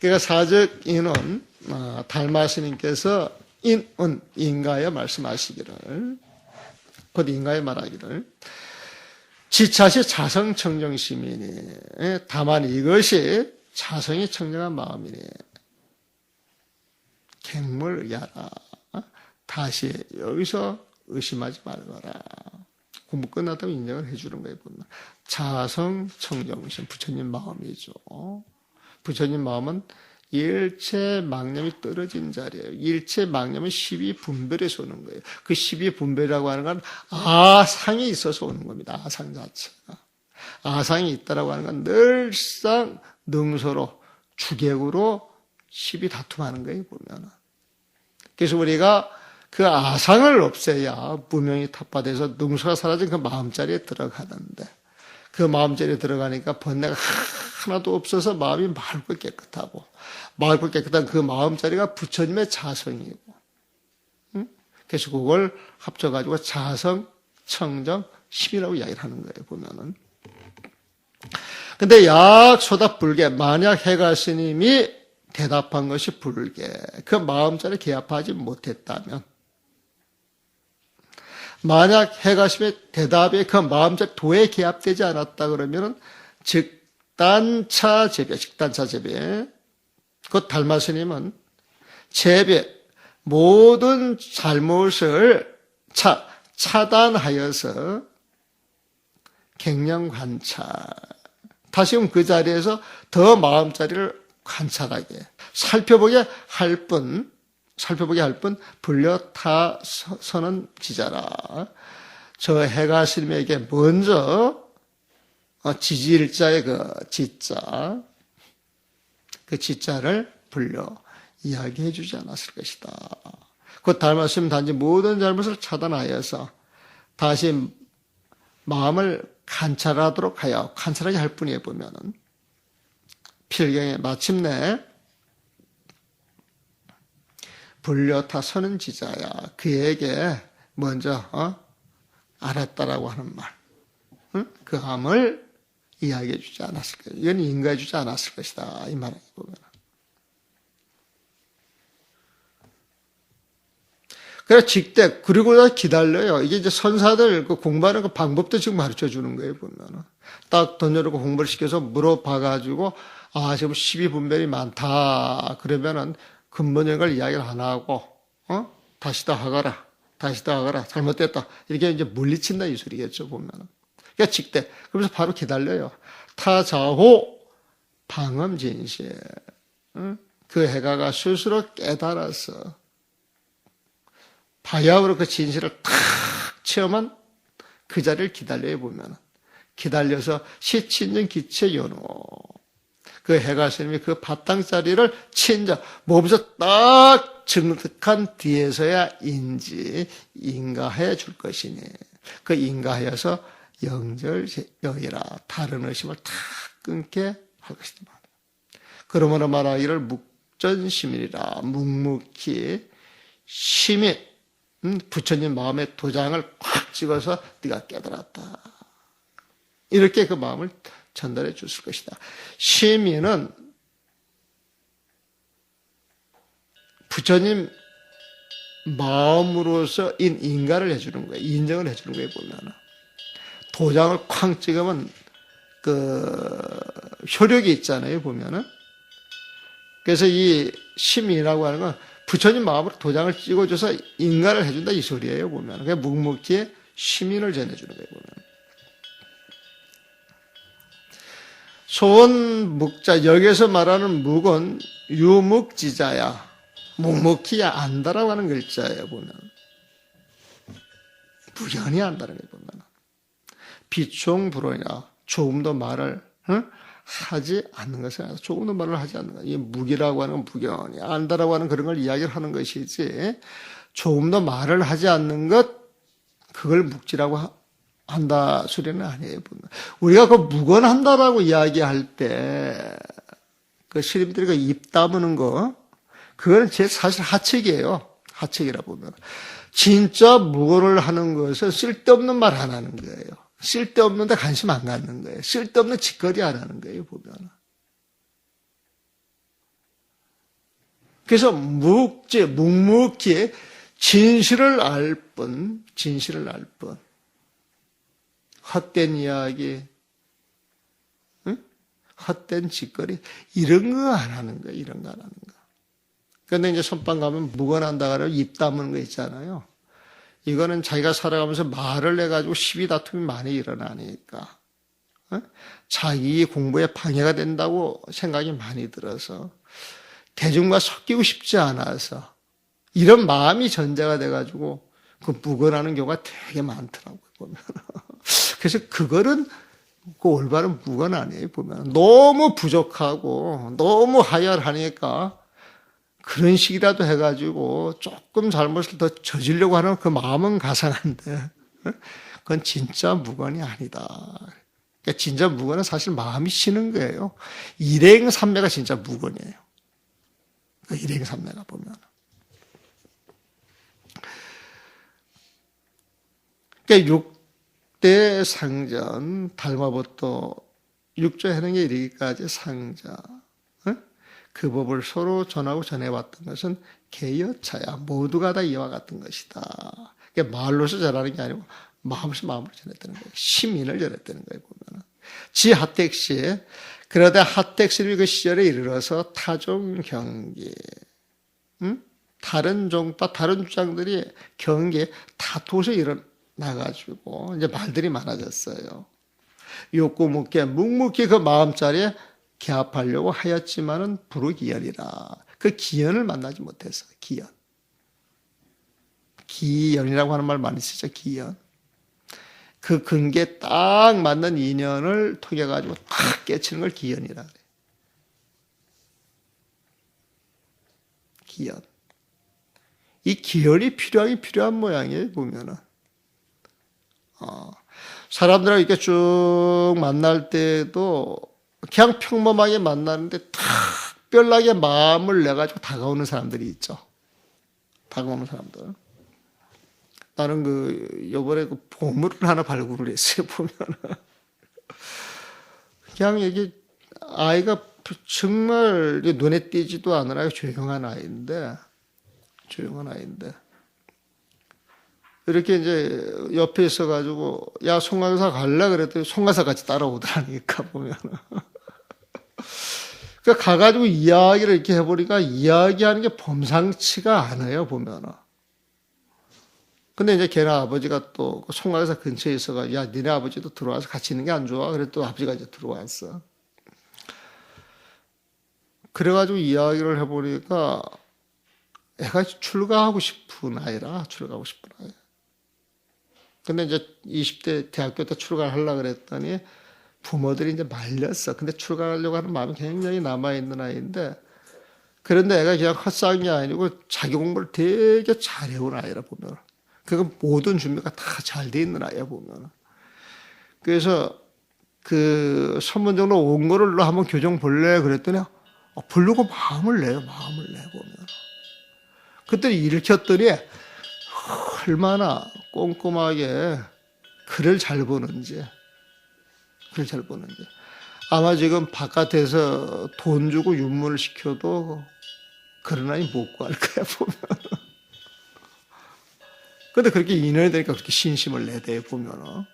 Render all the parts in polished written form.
그러니까 사적인은 달마스님께서 인은 인가에 말씀하시기를, 곧 인가에 말하기를, 지차시 자성청정심이니 다만 이것이 자성이 청정한 마음이니 객물의하라. 다시 여기서 의심하지 말거라. 공부 끝났다고 인정을 해주는 거예요. 보면 자성청정심, 부처님 마음이죠. 부처님 마음은 일체 망념이 떨어진 자리예요. 일체 망념은 12분별에서 오는 거예요. 그 12분별이라고 하는 건 아상이 있어서 오는 겁니다. 아상 자체가. 아상이 있다라고 하는 건 늘상 능소로, 주객으로 12 다툼하는 거예요, 보면은. 그래서 우리가 그 아상을 없애야 무명이 탑파돼서 능소가 사라진 그 마음자리에 들어가는데, 그 마음자리에 들어가니까 번뇌가 하나도 없어서 마음이 맑고 깨끗하고, 맑고 깨끗한 그 마음자리가 부처님의 자성이고, 그래서 그걸 합쳐가지고 자성, 청정, 심이라고 이야기를 하는 거예요, 보면은. 근데 약소다 불계, 만약 해가 스님이 대답한 것이 불계, 그 마음자리에 개합하지 못했다면, 만약 해가 스님의 대답이 그 마음자리 도에 개합되지 않았다 그러면은, 즉, 단차 재배, 직단차 재배. 그 달마스님은 재배, 모든 잘못을 차단하여서 객량 관찰. 다시금 그 자리에서 더 마음자리를 관찰하게, 살펴보게 할 뿐, 불려 타서는 지자라. 저 해가 스님에게 먼저 지지일자의 그 지자, 그 지자를 불려 이야기해 주지 않았을 것이다. 그 달마스님 단지 모든 잘못을 차단하여서 다시 마음을 관찰하도록 하여, 관찰하게 할 뿐이에 보면은, 필경에 마침내 불려타 서는 지자야, 그에게 먼저 알았다라고 하는 말, 그 암을 이야기해 주지 않았을 것이다. 이건 인가해 주지 않았을 것이다, 이 말을 보면. 그래서 직대, 그리고 기다려요. 이게 이제 선사들 그 공부하는 그 방법도 지금 가르쳐 주는 거예요, 보면은. 딱 던져놓고 공부를 시켜서 물어봐가지고, 지금 12분별이 많다. 그러면은 근본적인 걸 이야기를 안 하고, 다시 더 하거라. 잘못됐다. 이렇게 이제 물리친다, 이 소리겠죠, 보면은. 그러니까 직대. 그러면서 바로 기다려요. 타자호 방음진실. 그 해가가 스스로 깨달아서 바야흐로 그 진실을 탁 체험한 그 자리를 기다려야 보면, 기다려서 시친정 기체 연호, 그 해가 스님이 그 바탕자리를 친정 몸에서 딱 증득한 뒤에서야 인가해 줄 것이니, 그 인가하여서 영절여이라, 다른 의심을 탁 끊게 할 것이다. 그러므로 말하기를 묵전시민이라, 묵묵히 시민, 부처님 마음의 도장을 꽉 찍어서 네가 깨달았다. 이렇게 그 마음을 전달해 줬을 것이다. 시민은 부처님 마음으로서 인가를 해주는 거예요. 인정을 해주는 거예요, 보면은. 도장을 쾅 찍으면 그 효력이 있잖아요, 보면은. 그래서 이 시민이라고 하는 건 부처님 마음으로 도장을 찍어줘서 인가를 해준다, 이 소리예요, 보면. 그게 묵묵히 시민을 전해주는 거예요, 보면. 소원 묵자, 여기서 말하는 묵은 유묵지자야. 묵묵히 안다라고 하는 글자예요, 보면. 무연히 안다는 거예요, 보면. 비총불언이라, 조금도 말을, 하지 않는 것은, 조금도 말을 하지 않는 것. 이 묵이라고 하는 건 무견이, 안다라고 하는 그런 걸 이야기를 하는 것이지, 조금도 말을 하지 않는 것, 그걸 묵지라고 한다 소리는 아니에요. 우리가 그 묵언한다라고 이야기할 때, 그 스님들이 그 입 다무는 거, 그거는 사실 하책이에요. 하책이라 보면. 진짜 묵언을 하는 것은 쓸데없는 말 안 하는 거예요. 쓸데없는데 관심 안 갖는 거예요. 쓸데없는 짓거리 안 하는 거예요, 보면. 그래서 묵묵히 진실을 알 뿐, 헛된 이야기, 응? 헛된 짓거리, 이런 거 안 하는 거야, 이런 거 안 하는 거. 그런데 이제 선방 가면 묵어난다 그러고 입 다무는 거 있잖아요. 이거는 자기가 살아가면서 말을 해가지고 시비 다툼이 많이 일어나니까. 자기 공부에 방해가 된다고 생각이 많이 들어서 대중과 섞이고 싶지 않아서 이런 마음이 전제가 돼가지고 그 묵어나는 경우가 되게 많더라고요, 보면. 그래서 그거는 그 올바른 묵은 아니에요, 보면. 너무 부족하고 너무 하열하니까 그런 식이라도 해가지고 조금 잘못을 더 저지르려고 하는 그 마음은 가상한데 그건 진짜 묵언이 아니다. 그러니까 진짜 묵언은 사실 마음이 쉬는 거예요. 일행삼매가 진짜 묵언이에요. 그 일행삼매가 보면. 그러니까 6대 상전, 달마부터 6조 해능에 이르기까지 상자, 그 법을 서로 전하고 전해왔던 것은 개여차야. 모두가 다 이와 같은 것이다. 그러니까 말로서 전하는 게 아니고 마음으로 전했다는 거예요. 시민을 전했다는 거예요, 보면. 지 하택시, 그러다 하택스님이 그 시절에 이르러서 타종 경기, 다른 종파, 다른 주장들이 경기에 다투어서 일어나가지고 이제 말들이 많아졌어요. 욕구 묻게 묵묵히 그 마음자리에 개합하려고 하였지만은 불우기연이라. 그 기연을 만나지 못해서 기연. 기연이라고 하는 말 많이 쓰죠. 기연. 그 근기에 딱 맞는 인연을 통해 가지고 딱 깨치는 걸 기연이라 그래요. 기연. 이 기연이 필요한 모양이에요, 보면은. 사람들하고 이렇게 쭉 만날 때도 그냥 평범하게 만나는데 특별하게 마음을 내가지고 다가오는 사람들이 있죠. 다가오는 사람들. 나는 요번에 보물을 하나 발굴을 했어요, 보면은. 그냥 여기 아이가 정말 눈에 띄지도 않으라 조용한 아이인데, 이렇게 이제 옆에 있어가지고, 야, 송강사 갈래? 그랬더니 송강사 같이 따라오더라니까, 보면은. 그러니까 가가지고 이야기를 이렇게 해보니까 이야기하는 게 범상치가 않아요, 보면은. 근데 이제 걔네 아버지가 또 송강사 근처에 있어가지고, 야, 니네 아버지도 들어와서 같이 있는 게 안 좋아? 그래 또 아버지가 이제 들어왔어. 그래가지고 이야기를 해보니까 애가 출가하고 싶은 아이라, 출가하고 싶은 아이. 근데 이제 20대 대학교 때 출가를 하려고 그랬더니 부모들이 이제 말렸어. 근데 출가하려고 하는 마음이 굉장히 남아있는 아이인데, 그런데 애가 그냥 헛싸운 게 아니고 자기 공부를 되게 잘해온 아이라 보면. 그건 모든 준비가 다 잘 돼 있는 아이야, 보면. 그래서 그 선문적으로 온 거를 한번 교정 볼래? 그랬더니, 부르고 마음을 내요, 보면. 그때 일으켰더니, 얼마나 꼼꼼하게 글을 잘 보는지. 아마 지금 바깥에서 돈 주고 윤문을 시켜도 그런 아이 못 구할 거야, 보면. 근데 그렇게 인연이 되니까 그렇게 신심을 내대, 보면은.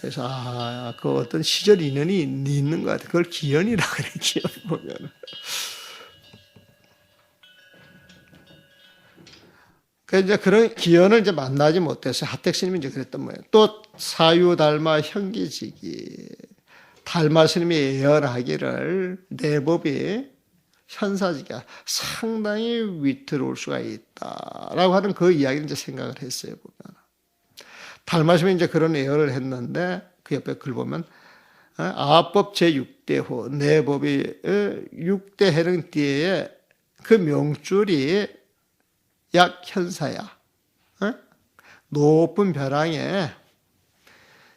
그래서, 그 어떤 시절 인연이 있는 것 같아. 그걸 기연이라 그래, 기연 보면은. 그래서 이제 그런 기연을 이제 만나지 못해서 하택스님이 이제 그랬던 모양이에요. 또 사유 달마 현기지기. 달마 스님이 예언하기를 내 법이 현사지가 상당히 위태로울 수가 있다라고 하는 그 이야기를 이제 생각을 했어요, 보면. 달마 스님이 이제 그런 예언을 했는데 그 옆에 글 보면 아법 제6대호 내 법이 6대 해능 뒤에 그 명줄이 약 현사야. 높은 벼랑에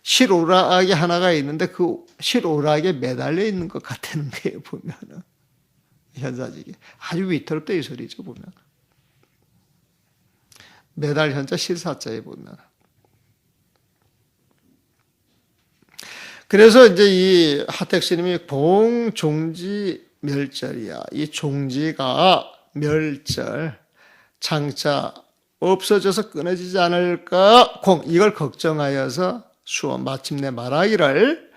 실오락이 하나가 있는데 그 실오락에 매달려 있는 것 같다는 거예요, 보면은. 현사직이. 아주 위태롭다, 이 소리죠, 보면. 매달 현자 실사자에 보면. 그래서 이제 이 하택스님이 봉종지 멸절이야. 이 종지가 멸절, 장자 없어져서 끊어지지 않을까? 이걸 걱정하여서 수원 마침내 말하기를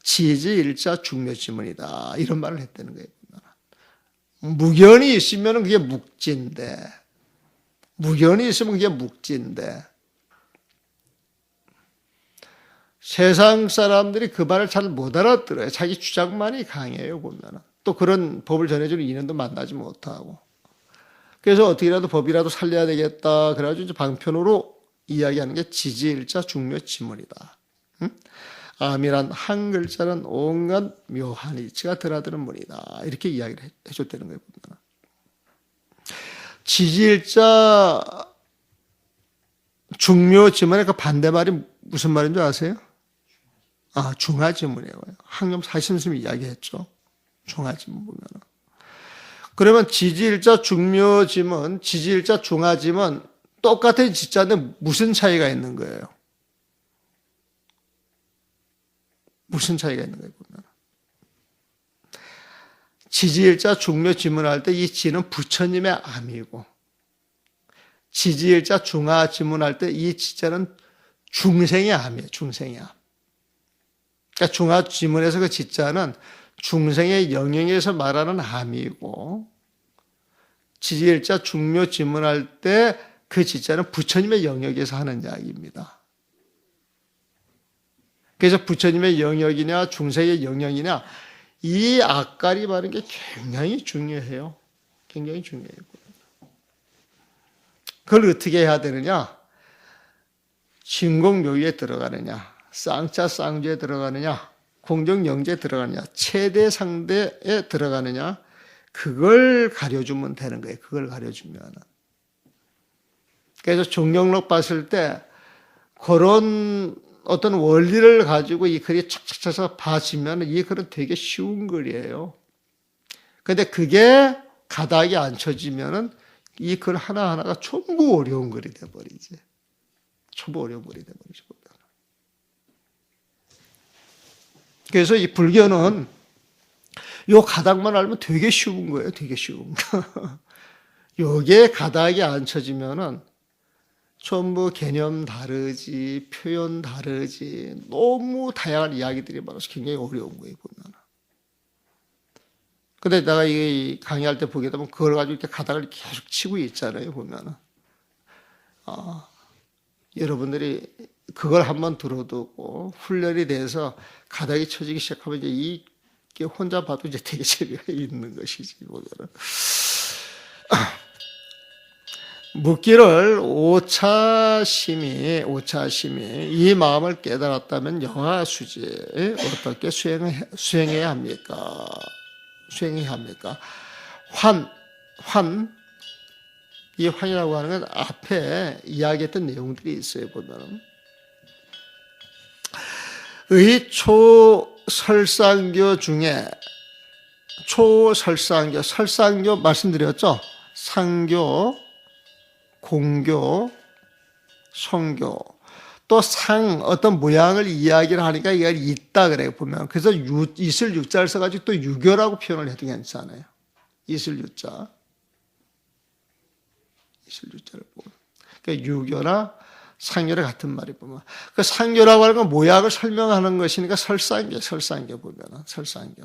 지지일자 중묘지문이다. 이런 말을 했다는 거예요. 무견이 있으면 그게 묵지인데, 무견이 있으면 그게 묵지인데, 세상 사람들이 그 말을 잘 못 알아들어요. 자기 주장만이 강해요, 보면은. 또 그런 법을 전해주는 인연도 만나지 못하고. 그래서 어떻게라도 법이라도 살려야 되겠다. 그래가지고 이제 방편으로 이야기하는 게 지지일자 중묘지문이다. 응? 암이란 한 글자는 온갖 묘한 이치가 드나드는 문이다. 이렇게 이야기를 해줬다는 거예요. 보면. 지지일자 중묘지문의 그 반대말이 무슨 말인 줄 아세요? 중하지문이에요. 항염 사심스님이 이야기했죠. 중하지문 보면은. 그러면 지지일자 중묘지문, 지지일자 중하지문 똑같은 지자인데 무슨 차이가 있는 거예요? 무슨 차이가 있는 거예요? 보면. 지지일자 중묘지문할 때 이 지는 부처님의 암이고, 지지일자 중하지문할 때 이 지자는 중생의 암이에요. 중생의 암. 그러니까 중하지문에서 그 지자는 중생의 영역에서 말하는 암이고, 지지일자 중묘지문할 때 그 지자는 부처님의 영역에서 하는 이야기입니다. 그래서 부처님의 영역이냐 중생의 영역이냐 이 앞갈이 바른 게 굉장히 중요해요. 굉장히 중요해요. 그걸 어떻게 해야 되느냐? 신공묘의에 들어가느냐, 쌍자 쌍주에 들어가느냐, 공정영재에 들어가느냐, 최대 상대에 들어가느냐, 그걸 가려주면 되는 거예요. 그걸 가려주면. 그래서 종경록 봤을 때 그런 어떤 원리를 가지고 이 글이 착착 쳐서 봐지면 이 글은 되게 쉬운 글이에요. 근데 그게 가닥이 안 쳐지면은 이 글 하나하나가 전부 어려운 글이 돼버리지. 전부 어려운 글이 돼버리죠. 그래서 이 불교는 요 가닥만 알면 되게 쉬운 거예요. 되게 쉬운 거. 요게 가닥이 안 쳐지면은 전부 개념 다르지, 표현 다르지, 너무 다양한 이야기들이 많아서 굉장히 어려운 거예요, 보면. 근데 내가 이 강의할 때 보게 되면 그걸 가지고 이렇게 가닥을 계속 치고 있잖아요, 보면은. 여러분들이 그걸 한번 들어두고 훈련이 돼서 가닥이 쳐지기 시작하면 이제 이게 혼자 봐도 이제 되게 재미가 있는 것이지, 보면은. 묻기를 오차심이 이 마음을 깨달았다면 영하수지 어떻게 수행해야 합니까? 수행해야 합니까? 이 환이라고 하는 건 앞에 이야기했던 내용들이 있어요. 보면 의초설상교 중에 설상교 말씀드렸죠? 상교, 공교, 성교, 또 어떤 모양을 이야기를 하니까 이게 있다 그래요, 보면. 그래서 있을 유자를 써가지고 또 유교라고 표현을 해도 괜찮아요. 있을 유자. 있을 유자를 보면. 그러니까 유교나 상교랑 같은 말이 보면. 그 상교라고 하는 건 모양을 설명하는 것이니까 설상교 보면은, 설상교.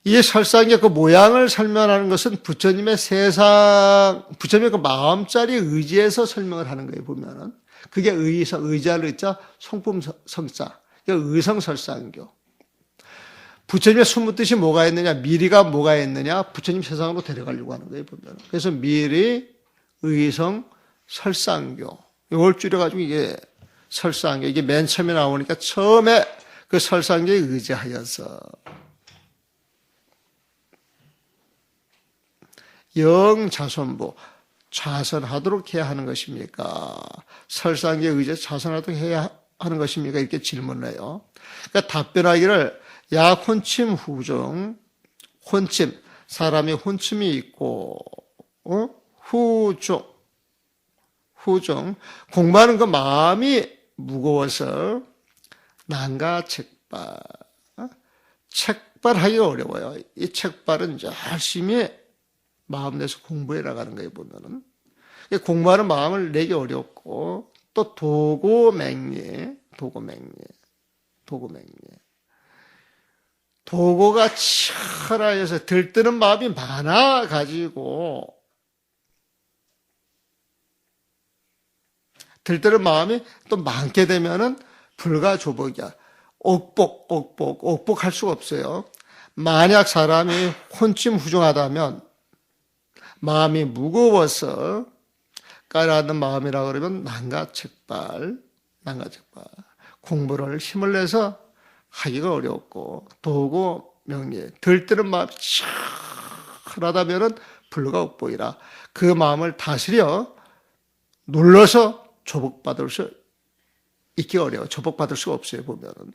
이 설상의 그 모양을 설명하는 것은 부처님의 부처님의 그 마음자리 의지에서 설명을 하는 거예요, 보면은. 그게 의자를 의자, 성품 성자. 의성설상교. 부처님의 숨은 뜻이 뭐가 있느냐, 미리가 뭐가 있느냐, 부처님 세상으로 데려가려고 하는 거예요, 보면은. 그래서 미리, 의성, 설상교. 이걸 줄여가지고 이게 설상교. 이게 맨 처음에 나오니까 처음에 그 설상교에 의지하여서. 영자손부, 좌선하도록 해야 하는 것입니까? 설상교에 의지해 좌선하도록 해야 하는 것입니까? 이렇게 질문을 해요. 그러니까 답변하기를 약혼침 후중, 사람이 혼침이 있고, 후중, 공부하는 그 마음이 무거워서 난가책바, 책발하기가 어려워요. 이 책발은 열심히 마음 내서 공부해 나가는 거예요, 보면은. 공부하는 마음을 내기 어렵고, 또 도고맹리. 도고가 철하여서 들뜨는 마음이 많아가지고, 들뜨는 마음이 또 많게 되면은 불가조복이야. 옥복할 수가 없어요. 만약 사람이 혼침후중하다면, 마음이 무거워서 가라앉는 마음이라 그러면 난가책발. 공부를 힘을 내서 하기가 어렵고, 도고 명리, 들뜨는 마음이 철하다면은 불가옥복이라. 그 마음을 다스려 눌러서 조복받을 수 있기 어려워. 조복받을 수가 없어요, 보면은.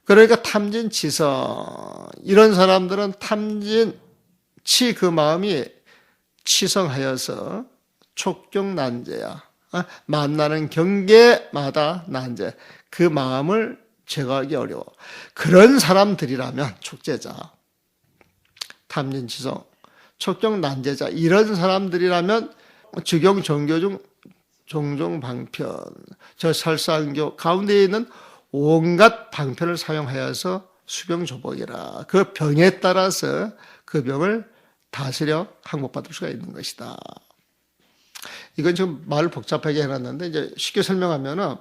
그러니까 탐진치성. 이런 사람들은 탐진치 그 마음이 치성하여서 촉경난제야. 만나는 경계마다 난제. 그 마음을 제거하기 어려워. 그런 사람들이라면 촉제자, 탐진치성, 촉경난제자 이런 사람들이라면 즉용 정교 중 종종 방편, 저 설상교 가운데 있는 온갖 방편을 사용하여서 수병조복이라. 그 병에 따라서 그 병을 다스려 항복받을 수가 있는 것이다. 이건 지금 말을 복잡하게 해놨는데 이제 쉽게 설명하면은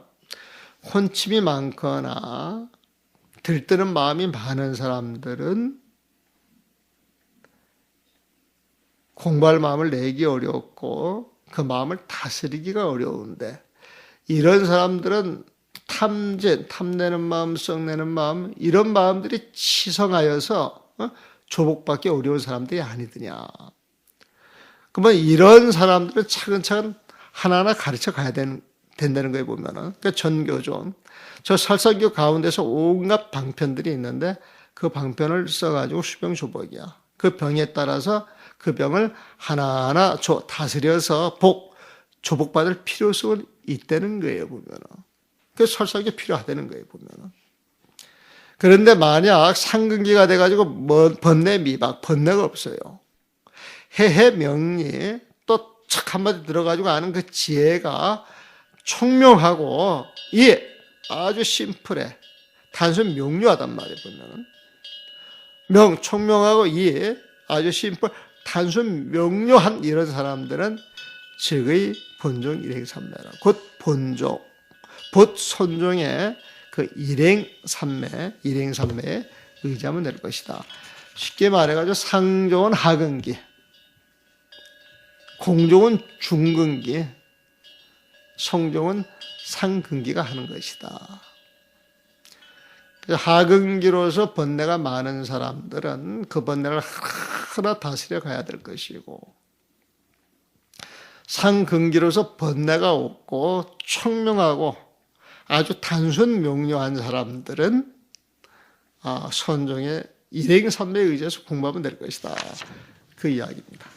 혼침이 많거나 들뜨는 마음이 많은 사람들은 공부할 마음을 내기 어렵고 그 마음을 다스리기가 어려운데 이런 사람들은 탐내는 마음, 썩내는 마음 이런 마음들이 치성하여서 조복받기 어려운 사람들이 아니더냐. 그러면 이런 사람들은 차근차근 하나하나 가르쳐 가야 된다는 거에 보면은 그러니까 전교종 저 설상교 가운데서 온갖 방편들이 있는데 그 방편을 써가지고 수병조복이야. 그 병에 따라서 그 병을 하나하나 다스려서 조복받을 필요성은 있다는 거예요, 보면은. 그 설사하게 필요하다는 거예요, 보면은. 그런데 만약 상근기가 돼가지고 번뇌 미박, 번뇌가 없어요. 해해명리, 또 착 한마디 들어가지고 아는 그 지혜가 총명하고, 아주 심플해. 단순 명료하단 말이에요, 보면은. 총명하고 아주 심플, 단순 명료한 이런 사람들은 즉의 본종 일행삼매라. 곧 본종, 곧 손종의 그 일행삼매에 의지하면 될 것이다. 쉽게 말해가지고 상종은 하근기, 공종은 중근기, 성종은 상근기가 하는 것이다. 하근기로서 번뇌가 많은 사람들은 그 번뇌를 하나 다스려 가야 될 것이고 상근기로서 번뇌가 없고 청명하고 아주 단순 명료한 사람들은 선종의 일행삼매에 의지해서 공부하면 될 것이다. 그 이야기입니다.